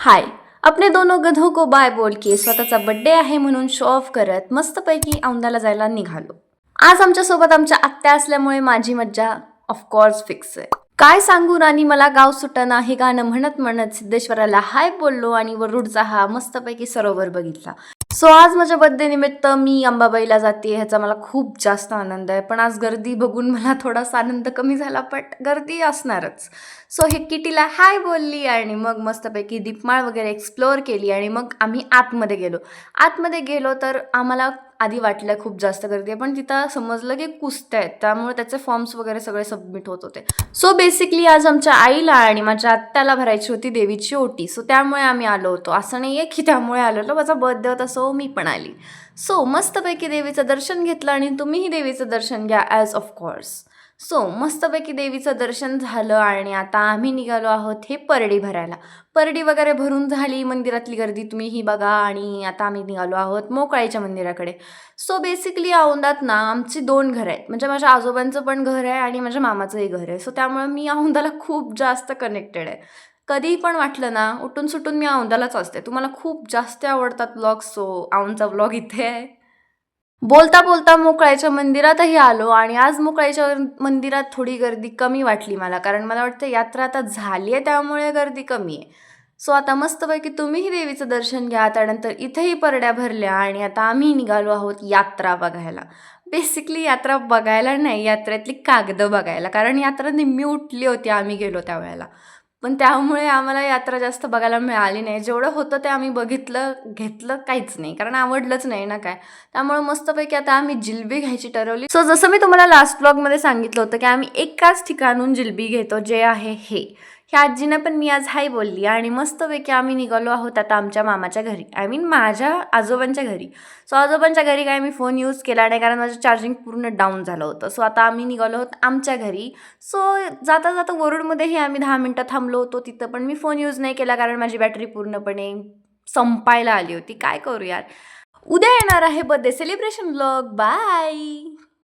हाय. अपने दोनों गधों को बाय बोल के स्वतःचा बर्थडे आहे म्हणून शो ऑफ करत मस्तपैकी औंधाला जायला निघालो. आज आमच्यासोबत आमच्या आत्या असल्यामुळे माझी मज्जा ऑफकोर्स फिक्स आहे. काय सांगू राणी मला गाव सुटाना हे गाणं म्हणत म्हणत सिद्धेश्वराला हाय बोललो आणि वरुडचा हा मस्तपैकी सरोवर बघितला. सो आज माझ्या बर्थडे निमित्त मी अंबाबाईला जाते ह्याचा मला खूप जास्त आनंद आहे. पण आज गर्दी बघून मला थोडासा आनंद कमी झाला, बट गर्दी असणारच. सो हे किटीला हाय बोलली आणि मग मस्तपैकी दीपमाळ वगैरे एक्सप्लोअर केली आणि मग आम्ही आतमध्ये गेलो तर आम्हाला आधी वाटलं खूप जास्त गर्दी आहे, पण तिथं समजलं की कुस्त्या आहेत, त्यामुळे त्याचे फॉर्म्स वगैरे सगळे सबमिट होत होते. सो बेसिकली आज आमच्या आईला आणि माझ्या आत्याला भरायची होती देवीची ओटी. सो त्यामुळे आम्ही आलो होतो. असं नाही आहे की त्यामुळे आलेलो, माझा बर्थडे होता सो मी पण आली. सो मस्तपैकी देवीचं दर्शन घेतलं आणि तुम्हीही देवीचं दर्शन घ्या ॲज ऑफकोर्स. सो मस्तपैकी देवीचं दर्शन झालं आणि आता आम्ही निघालो आहोत हे परडी भरायला. परडी वगैरे भरून झाली, मंदिरातली गर्दी तुम्हीही बघा आणि आता आम्ही निघालो आहोत मोकळाईच्या मंदिराकडे. सो बेसिकली औंधात ना आमची 2 घरं आहेत, म्हणजे माझ्या आजोबांचं पण घर आहे आणि माझ्या मामाचंही घर आहे. सो त्यामुळे मी औंधाला खूप जास्त कनेक्टेड आहे. कधीही पण वाटलं ना उठून सुटून मी औंधालाच असते. तुम्हाला खूप जास्त आवडतात व्लॉग्स, सो औंधचा व्लॉग इथे आहे. बोलता बोलता मोकळाईच्या मंदिरातही आलो आणि आज मोकळाईच्या मंदिरात थोडी गर्दी कमी वाटली मला, कारण मला वाटतं यात्रा आता झाली आहे त्यामुळे गर्दी कमी आहे. सो आता मस्तपैकी तुम्हीही देवीचं दर्शन घ्या. त्यानंतर इथेही परड्या भरल्या आणि आता आम्ही निघालो आहोत यात्रा बघायला. बेसिकली यात्रा बघायला नाही, यात्रेतली कागदं बघायला, कारण यात्रा निम्मी उठली होती आम्ही गेलो त्यावेळेला. पण त्यामुळे आम्हाला यात्रा जास्त बघायला मिळाली नाही. जेवढं होतं ते आम्ही बघितलं, घेतलं काहीच नाही, कारण आवडलंच नाही ना काय. त्यामुळे मस्तपैकी आता आम्ही जिलबी घ्यायची ठरवली. सो जसं मी तुम्हाला लास्ट ब्लॉगमध्ये सांगितलं होतं की आम्ही एकाच ठिकाणून जिलबी घेतो, जे आहे हे. ह्या आजीनं पण मी आज हाय बोलली आणि मस्तपैकी आम्ही निघालो आहोत आता आमच्या मामाच्या घरी, आय मीन माझ्या आजोबांच्या घरी. सो आजोबांच्या घरी काय मी फोन यूज केला नाही, कारण माझं चार्जिंग पूर्ण डाऊन झालं होतं. सो आता आम्ही निघालो आहोत आमच्या घरी. सो जाता जाता वरुडमध्येही आम्ही 10 मिनटं थांबलो होतो. तिथं पण मी फोन यूज नाही केला, कारण माझी बॅटरी पूर्णपणे संपायला आली होती. काय करू यार. उद्या येणार आहे बर्थडे सेलिब्रेशन व्लॉग. बाय.